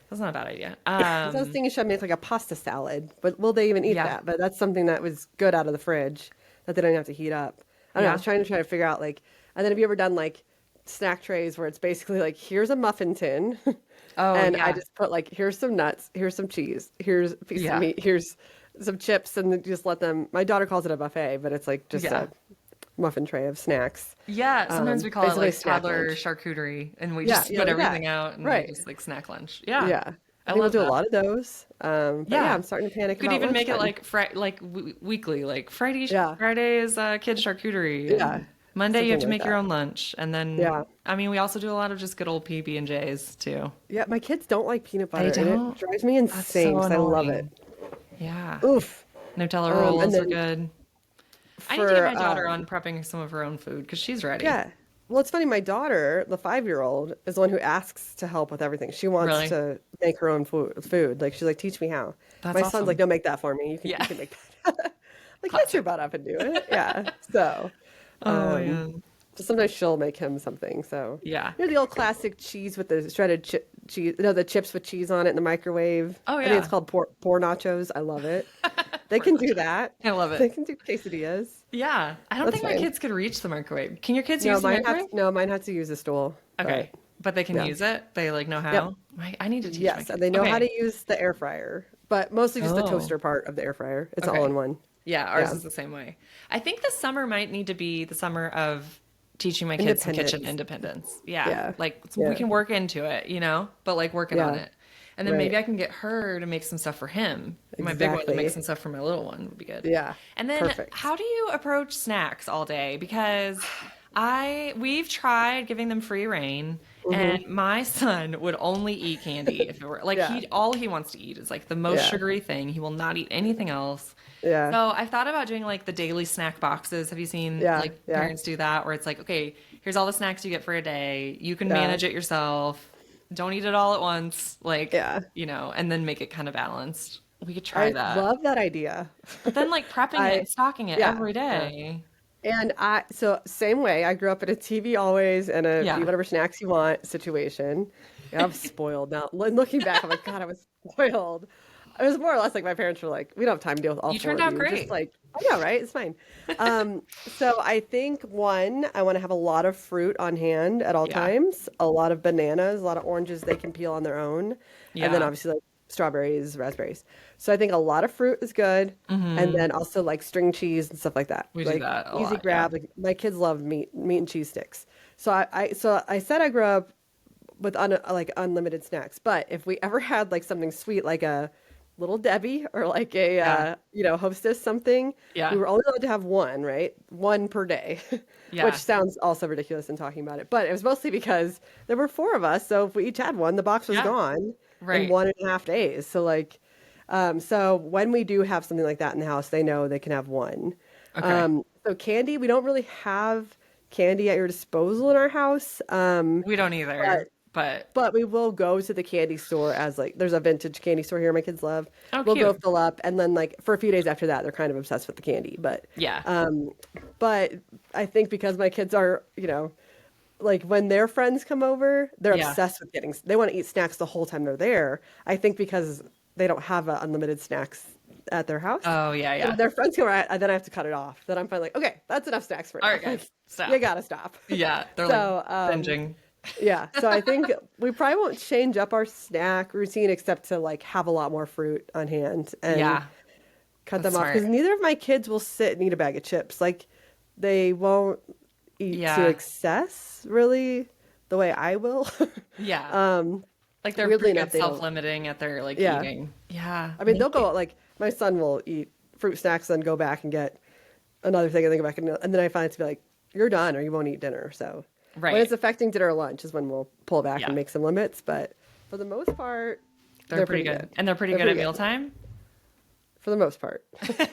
That's not a bad idea. So I was thinking should I make like a pasta salad, but will they even eat Yeah. that? But that's something that was good out of the fridge that they don't have to heat up. I don't know. I was trying to figure out like, and then have you ever done like snack trays where it's basically like, here's a muffin tin. Oh, and yeah. I just put like, here's some nuts, here's some cheese, here's a piece of meat, here's some chips, and then just let them. My daughter calls it a buffet, but it's like just a muffin tray of snacks. Yeah, sometimes we call it basically like snack toddler lunch. charcuterie, and we just put everything out and we just like snack lunch. Yeah, Yeah. I think we'll love do that. a lot of those. But yeah, I'm starting to panic You could about even make it lunchtime. like weekly, like Friday. Yeah. Friday is kids charcuterie. and Yeah. Monday you have to Something like make your that. own lunch, and then I mean we also do a lot of just good old PB and J's too. Yeah, my kids don't like peanut butter. They And don't? it drives me insane because I love it. Yeah, Oof. Nutella and rolls are then good. I need to get my for, daughter on prepping some of her own food because she's ready. Yeah. Well, it's funny. My daughter, the 5-year-old, is the one who asks to help with everything. She wants Really? to make her own food. Like she's like, teach me how. That's My awesome. son's like, no, make that for me. You can make that. Like, get your butt up and do it. Yeah. So, Oh man. so sometimes she'll make him something. So Yeah. you know the old classic cheese with the shredded cheese. No, the chips with cheese on it in the microwave. Oh, I think yeah. it's called por nachos. I love it. They can do that. I love it. They can do quesadillas. Yeah, I don't That's think my fine. kids could reach the microwave. Can your kids No, use the microwave? mine have to use a stool. Okay, but they can use it. They like know how. I need to teach. my Yes, kids. and they know how Okay. to use the air fryer, but mostly just the Oh. toaster part of the air fryer. It's Okay. all in one. Yeah, ours Yeah. is the same way. I think this summer might need to be the summer of teaching my kids some kitchen independence. Yeah, Yeah. like Yeah. we can work into it, but like working on Yeah. it. And then maybe Right. I can get her to make some stuff for him. My big one to Exactly. make some stuff for my little one would be good. Yeah. And then Perfect. how do you approach snacks all day? Because we've tried giving them free reign, and my son would only eat candy if it were like Yeah. all he wants to eat is like the most Yeah. sugary thing. He will not eat anything else. Yeah. So I've thought about doing like the daily snack boxes. Have you seen Yeah, like yeah. parents do that where it's like, okay, here's all the snacks you get for a day. You can Yeah. manage it yourself. Don't eat it all at once. Like, Yeah. and then make it kind of balanced. We could try I that. love that idea. But then like prepping it and stocking it every day. And so same way, I grew up in a TV always and a Yeah. eat whatever snacks you want situation. Yeah, I'm spoiled now. Looking back, I'm like, God, I was spoiled. It was more or less like my parents were like, we don't have time to deal with all You four turned of out you. great. Just like, I know, right? It's fine. So I think I want to have a lot of fruit on hand at all Yeah. times, a lot of bananas, a lot of oranges they can peel on their own. And then Yeah. obviously like strawberries, raspberries. So I think a lot of fruit is good. And then also like string cheese and stuff like that. We do like that a easy lot, grab. Like my kids love meat and cheese sticks. So I said I grew up with like unlimited snacks. But if we ever had like something sweet, like a Little Debbie or like a Hostess something, Yeah. we were only allowed to have one, right? One per day, Yeah. which sounds also ridiculous in talking about it. But it was mostly because there were 4 of us, so if we each had one, the box was Yeah. gone Right. in 1.5 days. So like, so when we do have something like that in the house, they know they can have one. Okay. So candy, we don't really have candy at your disposal in our house. We don't either. But We will go to the candy store as like there's a vintage candy store here my kids love. Oh, we'll go cute. fill up and then like for a few days after that they're kind of obsessed with the candy. But yeah. but I think because my kids are, like when their friends come over, they're Yeah. obsessed with they want to eat snacks the whole time they're there. I think because they don't have unlimited snacks at their house. Oh yeah, So yeah. when their friends come around, then I have to cut it off. Then I'm finally like, okay, that's enough snacks for All now. right, guys, stop. You gotta stop. Yeah, they're So, like binging. Yeah. So I think we probably won't change up our snack routine except to like have a lot more fruit on hand and Yeah, cut that's them off because smart. neither of my kids will sit and eat a bag of chips. Like they won't eat to Yeah, excess really the way I will. yeah. Like they're Weirdly pretty enough, good they don't. self-limiting at their like Yeah. eating. Yeah, I mean, me they'll too. go like my son will eat fruit snacks, then go back and get another thing, and then go back and then I find it to be like, you're done or you won't eat dinner. So when it's Right. affecting dinner or lunch is when we'll pull back Yeah, and make some limits. But for the most part, they're they're pretty pretty good, good. and they're pretty They're good at pretty good mealtime. for the most part.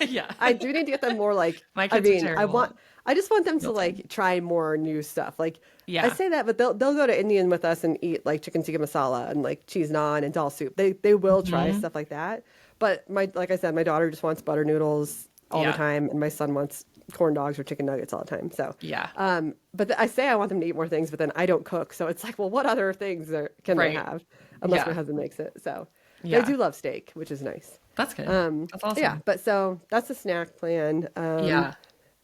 Yeah, I do need to get them more like, my I kids are mean, terrible at I just want them to mealtime. like try more new stuff. Like I Yeah. say that, but they'll go to Indian with us and eat like chicken tikka masala and like cheese naan and dal soup. They will try Hmm. stuff like that. But like I said, my daughter just wants butter noodles all the Yeah. time, and my son wants corn dogs or chicken nuggets all the time. So, Yeah. I say I want them to eat more things, but then I don't cook, so it's like, well, what other things can they Right. have unless my Yeah. husband makes it? So they Yeah. do love steak, which is nice. That's good. That's Yeah, awesome. but so that's the snack plan. Yeah.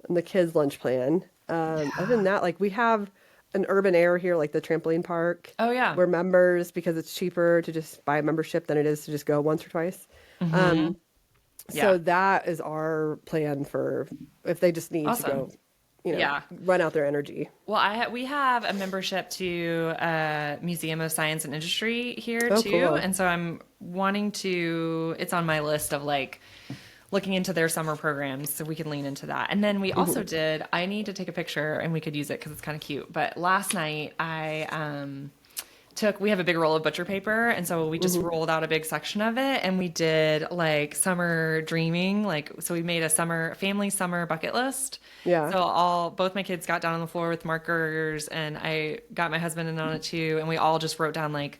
And the kids' lunch plan. Other than that, like we have an urban air here, like the trampoline park. Oh yeah. We're members because it's cheaper to just buy a membership than it is to just go once or twice. Hmm. So Yeah. that is our plan for if they just need to Awesome. go, Yeah. run out their energy. Well, we have a membership to Museum of Science and Industry here Oh, too, cool. and so I'm wanting to. It's on my list of like looking into their summer programs, so we can lean into that. And then we also did. I need to take a picture, and we could use it because it's kind of cute. But last night I we have a big roll of butcher paper, and so we just rolled out a big section of it, and we did like summer dreaming, like so we made a family summer bucket list. Yeah. So both my kids got down on the floor with markers, and I got my husband in on it too, and we all just wrote down like,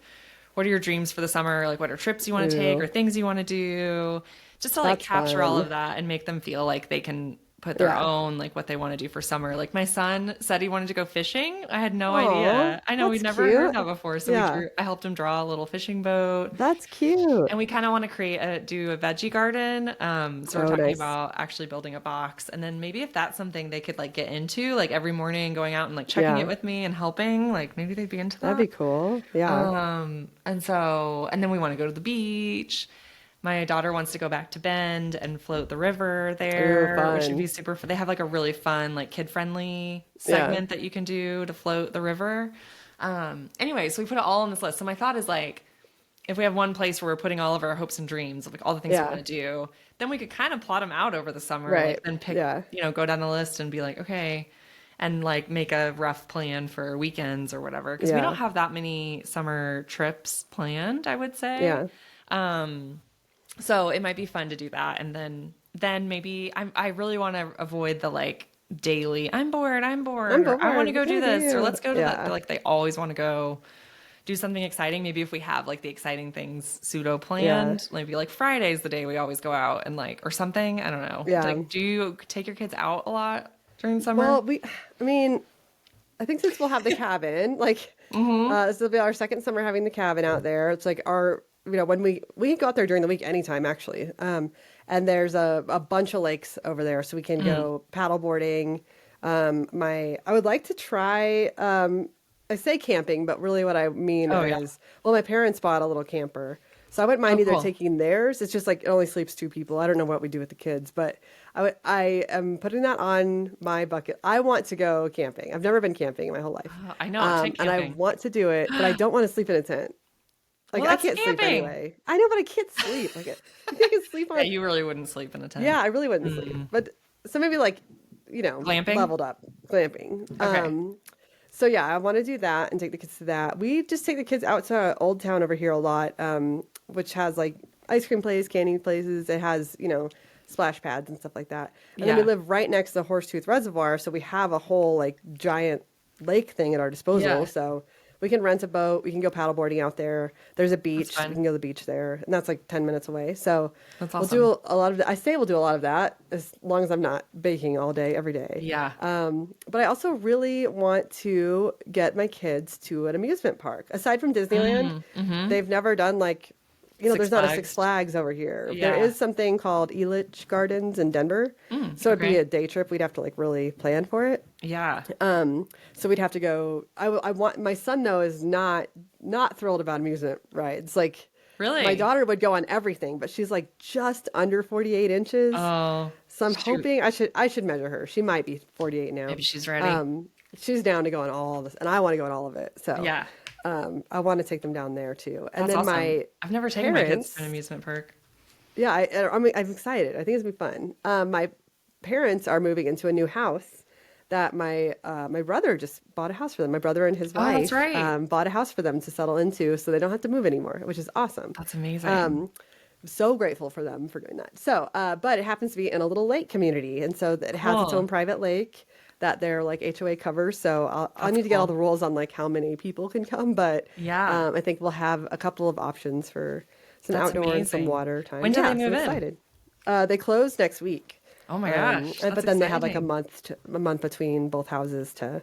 what are your dreams for the summer? Like, what are trips you want to take Ooh, or things you want to do? Just to like that's capture all fun. of that and make them feel like they can put their Yeah. own like what they want to do for summer. Like my son said he wanted to go fishing. I had no Oh, idea. I know we'd that's never heard cute. that before. So Yeah, I helped him draw a little fishing boat. that's cute. And we kind of want to do a veggie garden. So we're Oh, talking nice. about actually building a box. And then maybe if that's something they could like get into, like every morning going out and like checking Yeah, it with me and helping, like maybe they'd be into that'd be that. cool. Yeah. And then we want to go to the beach. My daughter wants to go back to Bend and float the river Ooh, there, which would be fun. super fun. They have like a really fun, like kid-friendly Yeah. segment that you can do to float the river. Anyway, so we put it all on this list. So my thought is like, if we have one place where we're putting all of our hopes and dreams of like all the things we Yeah. want to do, then we could kind of plot them out over the summer, Right. like then pick, Yeah. go down the list and be like, okay, and like make a rough plan for weekends or whatever. Because we don't Yeah. have that many summer trips planned, I would say. Yeah. So it might be fun to do that. And then maybe I really want to avoid the like daily, I'm bored, I'm or I want to bored. go What do can I this, or do? let's go to Yeah. like they always want to go do something exciting. Maybe if we have like the exciting things pseudo Yeah. planned, maybe like Friday's the day we always go out and like, or something. I don't know. Yeah. Like, do you take your kids out a lot during summer? Well, I mean, I think since we'll have the cabin, like, this will be our second summer having the cabin out there. It's like when we go out there during the week anytime actually. And there's a bunch of lakes over there, so we can go paddle boarding. I would like to try, I say camping, but really what I mean Oh, yeah. is, well, my parents bought a little camper. So I wouldn't mind Oh, either cool. taking theirs. It's just like it only sleeps two people. I don't know what we do with the kids, but I am putting that on my bucket. I want to go camping. I've never been camping in my whole life. Oh, I know. Tent And I camping. want to do it, but I don't want to sleep in a tent. Like Well, I that's can't sleep camping. anyway. I know, but I can't sleep. Like I think I can sleep Yeah, on. you really wouldn't sleep in a tent. Yeah, I really wouldn't sleep. But so maybe like, Glamping? leveled up glamping. Okay. So yeah, I want to do that and take the kids to that. We just take the kids out to Old Town over here a lot, which has like ice cream places, candy places. It has, splash pads and stuff like that. And then we Yeah. live right next to Horsetooth Reservoir, so we have a whole like giant lake thing at our disposal. Yeah. So we can rent a boat, we can go paddleboarding out there. There's a beach, fun. we can go to the beach there, and that's like 10 minutes away. So That's we'll awesome. do a lot of that. I say we'll do a lot of that as long as I'm not baking all day, every day. Yeah. But I also really want to get my kids to an amusement park. Aside from Disneyland, they've never done like Six there's not a Six Flags. Flags over here. Yeah. There is something called Elitch Gardens in Denver. So it'd be okay. a day trip. We'd have to like really plan for it. Yeah. So we'd have to go. I want my son though is not thrilled about amusement rides. Like Really? my daughter would go on everything, but she's like just under 48 inches. Oh, So I'm shoot. hoping I should measure her. She might be 48 now. Maybe she's ready. She's down to go on all of this, and I want to go on all of it. So Yeah. I want to take them down there too. And That's then awesome. I've never taken my kids parents- to an amusement park. Yeah, I mean, I'm excited. I think it's gonna be fun. My parents are moving into a new house that my brother just bought a house for them. My brother and his Oh, wife that's right. bought a house for them to settle into, so they don't have to move anymore, which is awesome. That's amazing. I'm so grateful for them for doing that. So, but it happens to be in a little lake community, and so it has its Cool. own private lake that their like HOA covers. So I'll need to get all the rules on like how many people can come, but Yeah. I think we'll have a couple of options for some That's outdoor and some amazing. water time. When do they so move I'm in? excited. They close next week. Oh my gosh. But that's then they have like a exciting. month between both houses to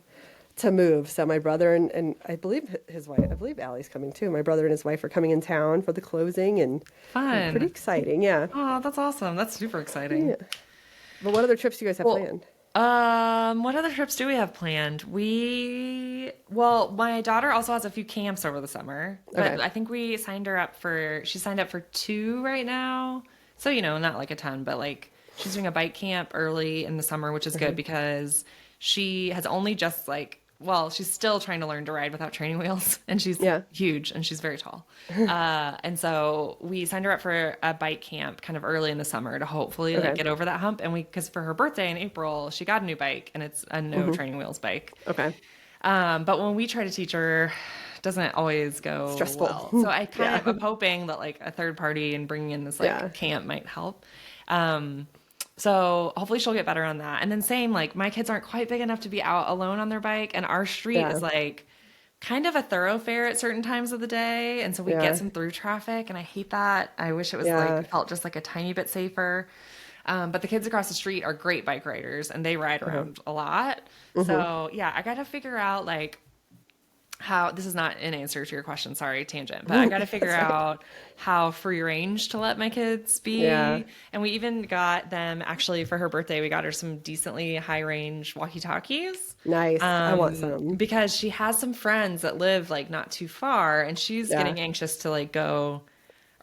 move. So my brother and I believe his wife, I believe Allie's coming too. My brother and his wife are coming in town for the closing, and Fun. pretty exciting. Yeah. Oh, that's awesome. That's super exciting. Yeah. But what other trips do you guys have planned? What other trips do we have planned? Well, my daughter also has a few camps over the summer, but Okay. I think she signed up for 2 right now. So, not like a ton, but like she's doing a bike camp early in the summer, which is good because she has only just she's still trying to learn to ride without training wheels, and she's huge and she's very tall. And so we signed her up for a bike camp kind of early in the summer to hopefully get over that hump. And because for her birthday in April, she got a new bike, and it's a no training wheels bike. Okay. But when we try to teach her, it doesn't always go Stressful. well. So I kind of am hoping that like a third party and bringing in this camp might help. So hopefully she'll get better on that. And then same, like my kids aren't quite big enough to be out alone on their bike. And our street is like kind of a thoroughfare at certain times of the day. And so we get some through traffic, and I hate that. I wish it was felt just like a tiny bit safer. But the kids across the street are great bike riders, and they ride around a lot. So yeah, I got to figure out like how, this is not an answer to your question, sorry, tangent, but I got to figure out how free range to let my kids be. Yeah. And we even got them, actually for her birthday, we got her some decently high range walkie-talkies. Nice. I want some. Because she has some friends that live like not too far, and she's getting anxious to like go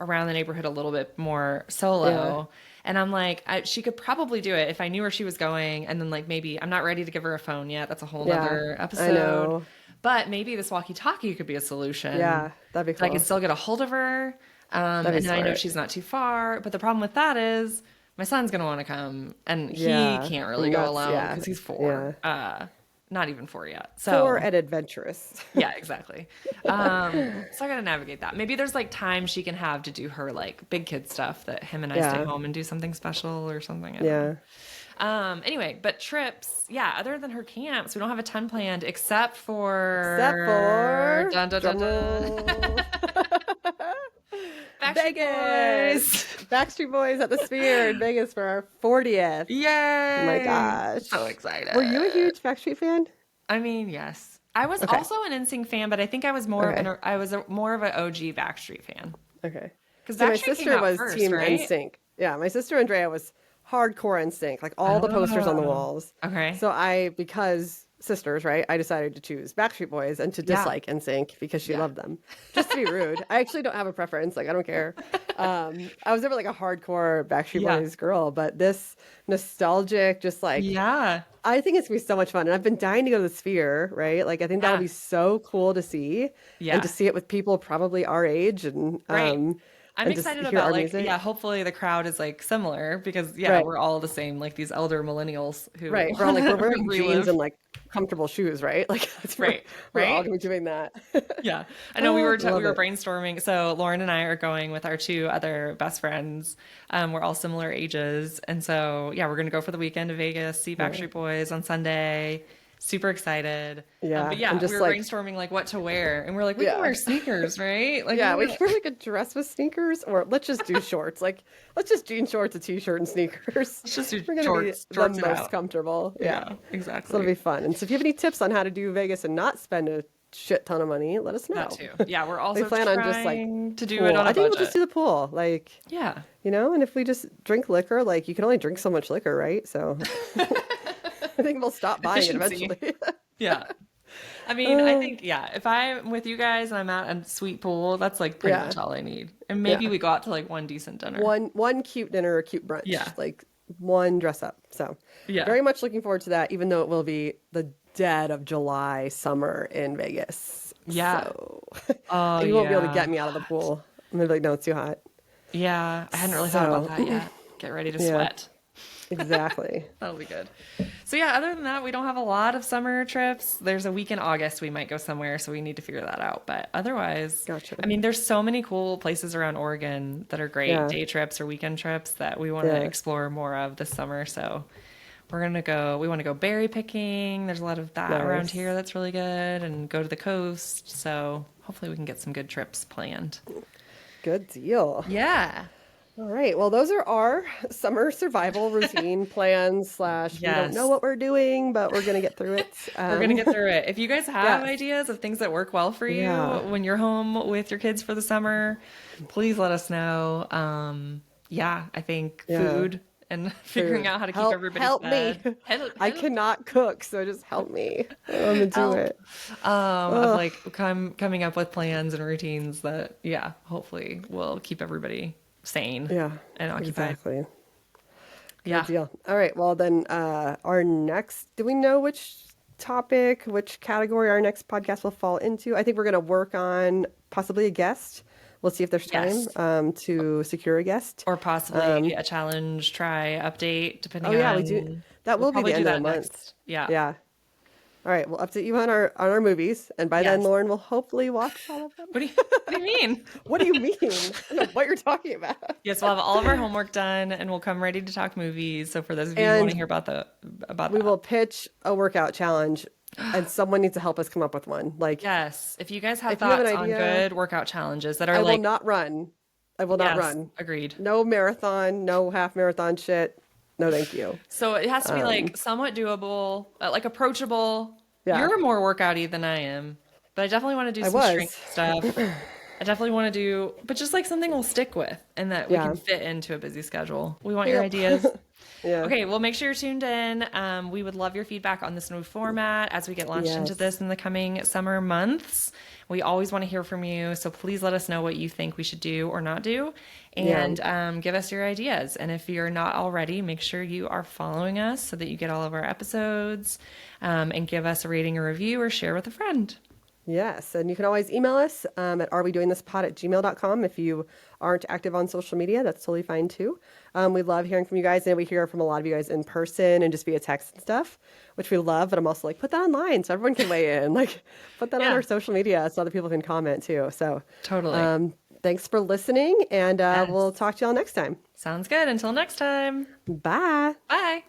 around the neighborhood a little bit more solo. And I'm like, she could probably do it if I knew where she was going. And then like, maybe I'm not ready to give her a phone yet. That's a whole nother episode. I know. But maybe this walkie-talkie could be a solution. Yeah, that'd be cool. So I can still get a hold of her. And then I know smart. she's not too far. But the problem with that is my son's going to want to come, and he can't really go alone because he's 4. Not even 4 yet. So 4 and adventurous. yeah, exactly. So I got to navigate that. Maybe there's like time she can have to do her like big kid stuff that him and I stay home and do something special or something. I don't know. Anyway, but trips, other than her camps, we don't have a ton planned except for dun, dun, dun, dun. Vegas. Backstreet Boys at the Sphere in Vegas for our 40th. Yay! Oh my gosh. So excited. Were you a huge Backstreet fan? I mean, yes. I was also an NSYNC fan, but I think I was more more of an OG Backstreet fan. Okay. Because So my Backstreet came sister out was first, team right? NSYNC. Yeah, my sister Andrea was hardcore NSYNC, like all the posters on the walls. Okay. So because sisters, right, I decided to choose Backstreet Boys and to dislike NSYNC because she loved them. Just to be rude. I actually don't have a preference. Like, I don't care. I was never like a hardcore Backstreet Boys girl, but this nostalgic, just like, I think it's gonna be so much fun. And I've been dying to go to the Sphere, right? Like, I think that would be so cool to see and to see it with people probably our age. And, I'm excited about like, hopefully the crowd is like similar because we're all the same, like these elder millennials who we're all like, we're wearing jeans and like comfortable shoes, right? Like that's we're all gonna be doing that. I know we were brainstorming. So Lauren and I are going with our 2 other best friends. We're all similar ages, and so we're gonna go for the weekend to Vegas, see Backstreet Boys on Sunday. Super excited. But we were brainstorming like what to wear, and we're like, we can wear sneakers, right? Like, we can wear like a dress with sneakers, or let's just do shorts. Like, let's just jean shorts, a t-shirt, and sneakers. Let's just do we're gonna shorts. Be the most comfortable. Exactly. So it'll be fun. And so if you have any tips on how to do Vegas and not spend a shit ton of money, let us know. That too. Yeah, we're also We plan on just like to do pool. it on a I think budget. we'll just do the pool. Like, Yeah. you know, and if we just drink liquor, like you can only drink so much liquor, right? So I think we'll stop buying it Efficiency. eventually. Yeah. I mean, I think, yeah, if I'm with you guys and I'm at a sweet pool, that's like pretty Yeah. much all I need. And maybe Yeah. we go out to like one decent dinner. One cute dinner or cute brunch. Yeah. Like one dress up. So Yeah. very much looking forward to that, even though it will be the dead of July summer in Vegas. Yeah. So Oh, you won't be able to yeah. get me out of the pool. I'm gonna be like, no, it's too hot. Yeah. I hadn't really thought about So- that yet. Get ready to Yeah. sweat. Exactly. That'll be good. So yeah, other than that, we don't have a lot of summer trips. There's a week in August we might go somewhere, so we need to figure that out. But otherwise, Gotcha. I mean, there's so many cool places around Oregon that are great Yeah. day trips or weekend trips that we want to Yeah. explore more of this summer. So we want to go berry picking. There's a lot of that around Nice. here that's really good, and go to the coast. So hopefully we can get some good trips planned. Good deal. Yeah. All right. Well, those are our summer survival routine plans / we don't Yes. know what we're doing, but we're going to get through it. We're going to get through it. If you guys have Yes. ideas of things that work well for you Yeah. when you're home with your kids for the summer, please let us know. I think Yeah. food and figuring out how to keep everybody help fed. me. Help. I cannot cook, so just help me. I'm going to do Help. it. Of like coming up with plans and routines that, hopefully will keep everybody sane Yeah. and occupied. Exactly. Yeah. Good deal. All right. Well, then our next, do we know which topic, which category our next podcast will fall into? I think we're going to work on possibly a guest. We'll see if there's time Yes. to secure a guest. Or possibly a challenge, try, update, depending Oh yeah, on... we do. That will be probably the end do of the that month. next. Yeah. Yeah. All right. We'll update you on our movies, and by then Yes. Lauren will hopefully watch all of them. What do you mean? What do you mean? I don't know what you're talking about. Yes, we'll have all of our homework done, and we'll come ready to talk movies. So for those of you who And want to hear about We that, will pitch a workout challenge, and someone needs to help us come up with one. Like, yes, if you guys have If you have an thoughts on idea- good workout challenges that are I will like, not run. I will not yes, run. agreed. No marathon, no half marathon shit. No, thank you. So it has to be like somewhat doable, like approachable. Yeah. You're more workouty than I am, but I definitely want to do I some was. strength stuff. I definitely want to do, but just like something we'll stick with and that we Yeah. can fit into a busy schedule. We want your Yep. ideas. Yeah. Okay, well, make sure you're tuned in. We would love your feedback on this new format as we get launched into Yes. this in the coming summer months. We always want to hear from you, so please let us know what you think we should do or not do, and give us your ideas. And if you're not already, make sure you are following us so that you get all of our episodes, and give us a rating or review or share with a friend. Yes, and you can always email us at arewedoingthispod@gmail.com. If you aren't active on social media, that's totally fine too. We love hearing from you guys, and we hear from a lot of you guys in person and just via text and stuff, which we love. But I'm also like, put that online so everyone can weigh in. Like, put that on Yeah. our social media so other people can comment too. So Totally. thanks for listening, and we'll talk to y'all next time. Sounds good. Until next time. Bye. Bye.